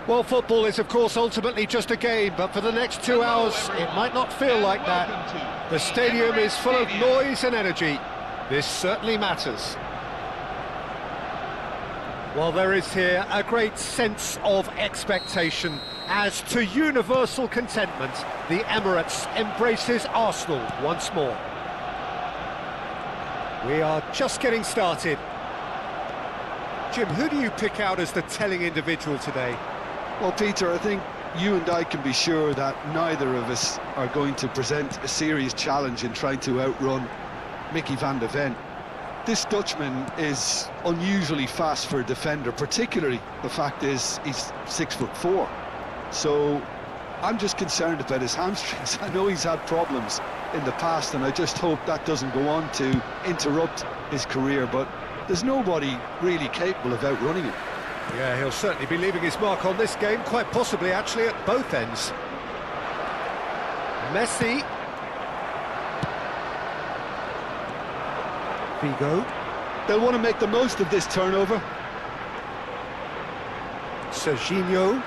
Well, football is, of course, ultimately just a game, but for the next 2 hours, it might not feel like that. The stadium is full of noise and energy. This certainly matters. Well, there is here a great sense of expectation. As to universal contentment, the Emirates embraces Arsenal once more. We are just getting started. Jim, who do you pick out as the telling individual today? Well, Peter, I think you and I can be sure that neither of us are going to present a serious challenge in trying to outrun Mickey van de Ven. This Dutchman is unusually fast for a defender, particularly the fact is he's 6'4". So I'm just concerned about his hamstrings. I know he's had problems in the past, and I just hope that doesn't go on to interrupt his career, but there's nobody really capable of outrunning him. Yeah, he'll certainly be leaving his mark on this game, quite possibly actually at both ends. Messi. Figo. They'll want to make the most of this turnover. Serginho.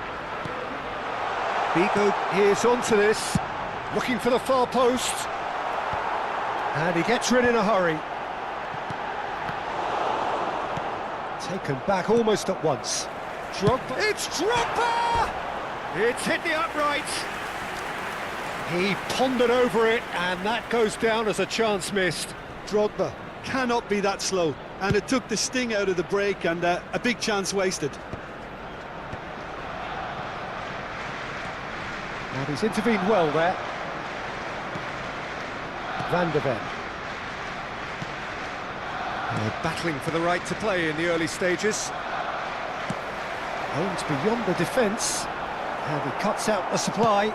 Figo is onto this, looking for the far post. And he gets rid in a hurry. Taken back almost at once. Drogba. It's Drogba! It's hit the upright. He pondered over it, and that goes down as a chance missed. Drogba cannot be that slow, and it took the sting out of the break, and a big chance wasted. And he's intervened well there. Van de Ven. Battling for the right to play in the early stages. Owns beyond the defence. And he cuts out the supply.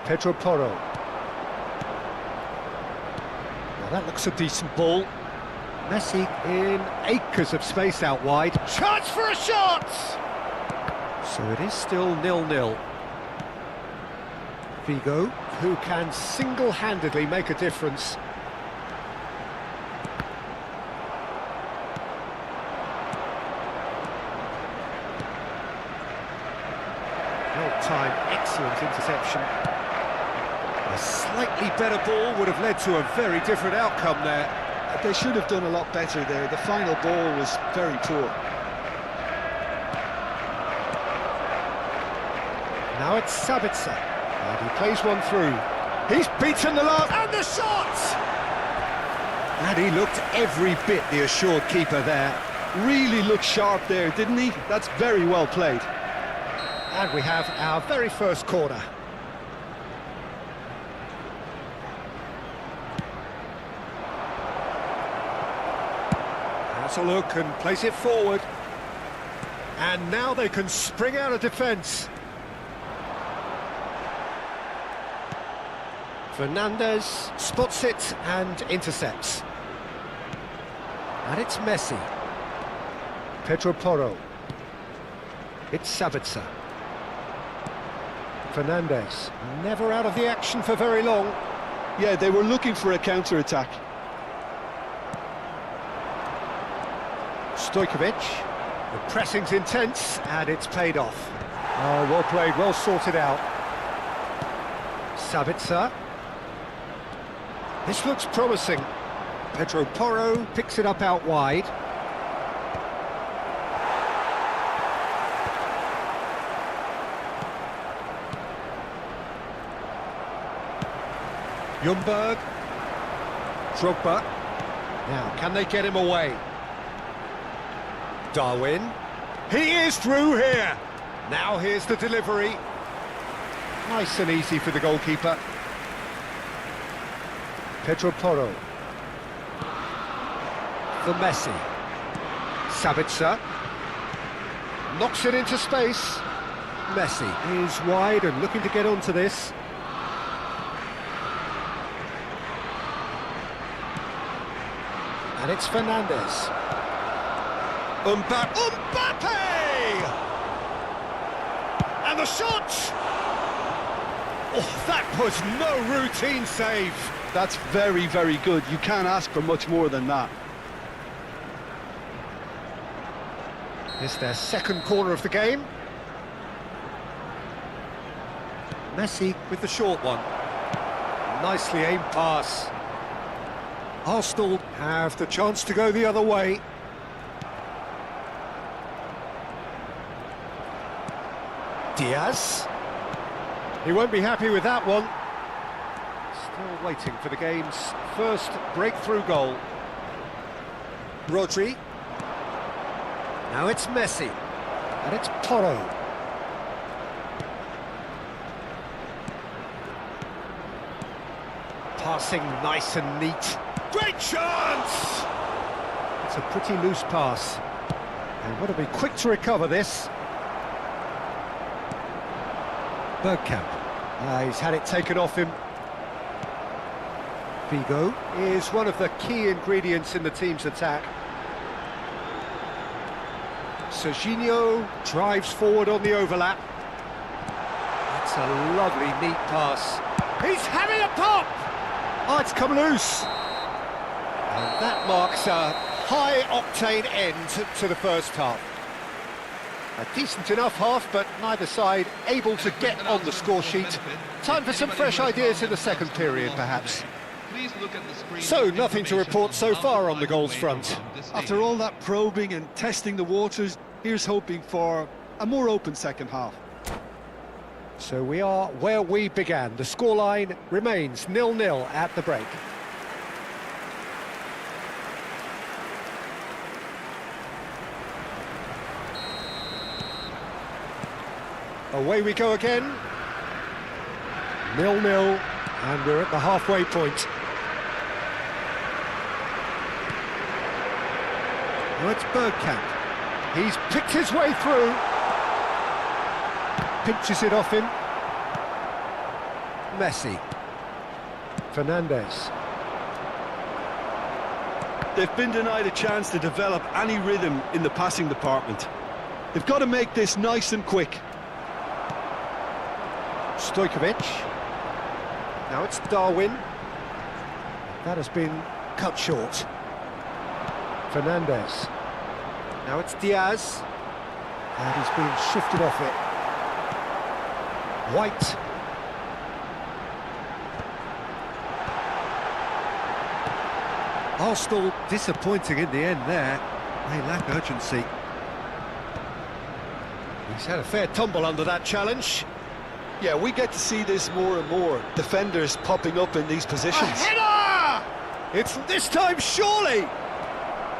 Pedro Porro. Well, that looks a decent ball. Messi in acres of space out wide. Chance for a shot! So it is still 0-0. Figo, who can single-handedly make a difference. Well-timed, excellent interception. A slightly better ball would have led to a very different outcome there. They should have done a lot better there. The final ball was very poor. Now it's Sabitzer. And he plays one through. He's beaten the last, and the shot! And he looked every bit the assured keeper there. Really looked sharp there, didn't he? That's very well played. And we have our very first corner. Has a look and plays it forward. And now they can spring out of defence. Fernandez spots it and intercepts. And it's Messi. Pedro Porro. It's Sabitzer. Fernandez, never out of the action for very long. Yeah, they were looking for a counter-attack. Stojkovic. The pressing's intense, and it's paid off. Oh, well played, well sorted out. Sabitzer. This looks promising. Pedro Porro picks it up out wide. Ljungberg. Drogba. Now, can they get him away? Darwin. He is through here. Now here's the delivery. Nice and easy for the goalkeeper. Pedro Porro. For Messi. Sabitzer. Knocks it into space. Messi is wide and looking to get onto this. And it's Fernandez. Mbappe! And the shot! Oh, that was no routine save. That's very, very good. You can't ask for much more than that. It's their second corner of the game. Messi with the short one. Nicely aimed pass. Arsenal have the chance to go the other way. Diaz. He won't be happy with that one. Still waiting for the game's first breakthrough goal. Rodri. Now it's Messi. And it's Porro. Passing nice and neat. Great chance! It's a pretty loose pass. And got to be quick to recover this. Bergkamp. He's had it taken off him. Figo is one of the key ingredients in the team's attack. Serginho drives forward on the overlap. That's a lovely, neat pass. He's having a pop! Oh, it's come loose. And that marks a high-octane end to the first half. A decent enough half, but neither side able to get on the score sheet. Time for some fresh ideas in the second period, perhaps. So, nothing to report so far on the goals front. After all that probing and testing the waters, here's hoping for a more open second half. So we are where we began. The scoreline remains 0-0 at the break. Away we go again. 0-0, and we're at the halfway point. Now it's Bergkamp. He's picked his way through. Pinches it off him. Messi. Fernandes. They've been denied a chance to develop any rhythm in the passing department. They've got to make this nice and quick. Stojkovic. Now it's Darwin. That has been cut short. Fernandes. Now it's Diaz. And he's been shifted off it. White. Arsenal disappointing in the end there. They lack urgency. He's had a fair tumble under that challenge. Yeah, we get to see this more and more. Defenders popping up in these positions. A header! It's this time, surely!